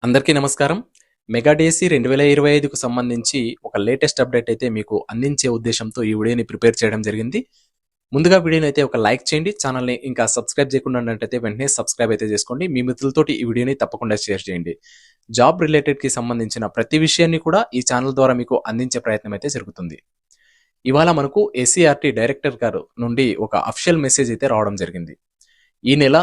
అందరికీ నమస్కారం. Mega DSC 2025కు సంబంధించి ఒక లేటెస్ట్ అప్డేట్ అయితే మీకు అందించే ఉద్దేశంతో ఈ వీడియోని ప్రిపేర్ చేయడం జరిగింది. ముందుగా వీడియోని అయితే ఒక లైక్ చేయండి. ఛానల్ని ఇంకా సబ్స్క్రైబ్ చేయకుండా ఉన్నట్టయితే వెంటనే సబ్స్క్రైబ్ అయితే చేసుకోండి. మీ మిత్రులతోటి ఈ వీడియోని తప్పకుండా షేర్ చేయండి. జాబ్ రిలేటెడ్కి సంబంధించిన ప్రతి విషయాన్ని కూడా ఈ ఛానల్ ద్వారా మీకు అందించే ప్రయత్నం అయితే జరుగుతుంది. ఇవాళ మనకు ఎస్సీఆర్టీ డైరెక్టర్ గారు నుండి ఒక అఫిషియల్ మెసేజ్ అయితే రావడం జరిగింది. ఈ నెల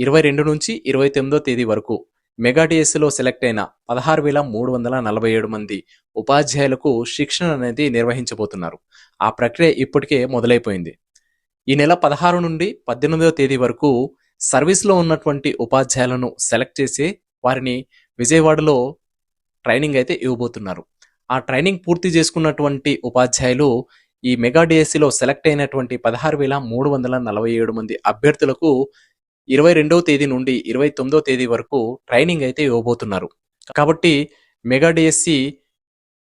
22 నుంచి 29వ తేదీ వరకు మెగా డిఎస్సిలో సెలెక్ట్ అయిన 16,347 మంది ఉపాధ్యాయులకు శిక్షణ అనేది నిర్వహించబోతున్నారు. ఆ ప్రక్రియ ఇప్పటికే మొదలైపోయింది. ఈ నెల 16 నుండి 18వ తేదీ వరకు సర్వీస్లో ఉన్నటువంటి ఉపాధ్యాయులను సెలెక్ట్ చేసి వారిని విజయవాడలో ట్రైనింగ్ అయితే ఇవ్వబోతున్నారు. ఆ ట్రైనింగ్ పూర్తి చేసుకున్నటువంటి ఉపాధ్యాయులు ఈ మెగా డిఎస్సిలో సెలెక్ట్ అయినటువంటి 16,347 మంది అభ్యర్థులకు 22వ తేదీ నుండి 29వ తేదీ వరకు ట్రైనింగ్ అయితే ఇవ్వబోతున్నారు. కాబట్టి మెగా డిఎస్సి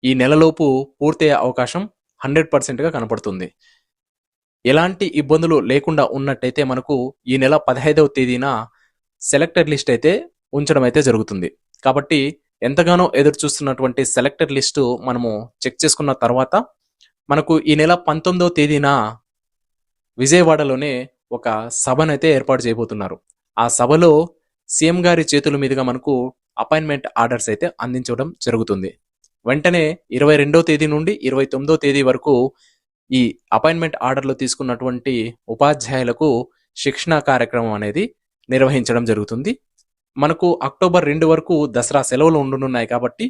ఈ నెలలోపు పూర్తయ్యే అవకాశం 100%గా కనపడుతుంది. ఎలాంటి ఇబ్బందులు లేకుండా ఉన్నట్టయితే మనకు ఈ నెల 15వ తేదీన సెలెక్టర్ లిస్ట్ అయితే ఉంచడం అయితే జరుగుతుంది. కాబట్టి ఎంతగానో ఎదురు చూస్తున్నటువంటి సెలెక్టర్ లిస్టు మనము చెక్ చేసుకున్న తర్వాత మనకు ఈ నెల 19వ తేదీన విజయవాడలోనే ఒక సభనైతే ఏర్పాటు చేయబోతున్నారు. ఆ సభలో సీఎం గారి చేతుల మీదుగా మనకు అపాయింట్మెంట్ ఆర్డర్స్ అయితే అందించడం జరుగుతుంది. వెంటనే 22వ తేదీ నుండి 29వ తేదీ వరకు ఈ అపాయింట్మెంట్ ఆర్డర్లు తీసుకున్నటువంటి ఉపాధ్యాయులకు శిక్షణ కార్యక్రమం అనేది నిర్వహించడం జరుగుతుంది. మనకు అక్టోబర్ 2 వరకు దసరా సెలవులు ఉండనున్నాయి కాబట్టి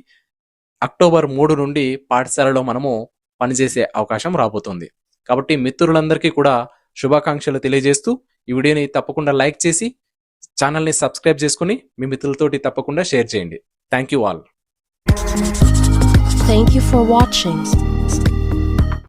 అక్టోబర్ 3 నుండి పాఠశాలలో మనము పనిచేసే అవకాశం రాబోతుంది. కాబట్టి మిత్రులందరికీ కూడా శుభాకాంక్షలు తెలియజేస్తూ ఈ వీడియోని తప్పకుండా లైక్ చేసి ఛానల్ని సబ్స్క్రైబ్ చేసుకుని మీ మిత్రులతోటి తప్పకుండా షేర్ చేయండి. Thank you all. Thank you for watching.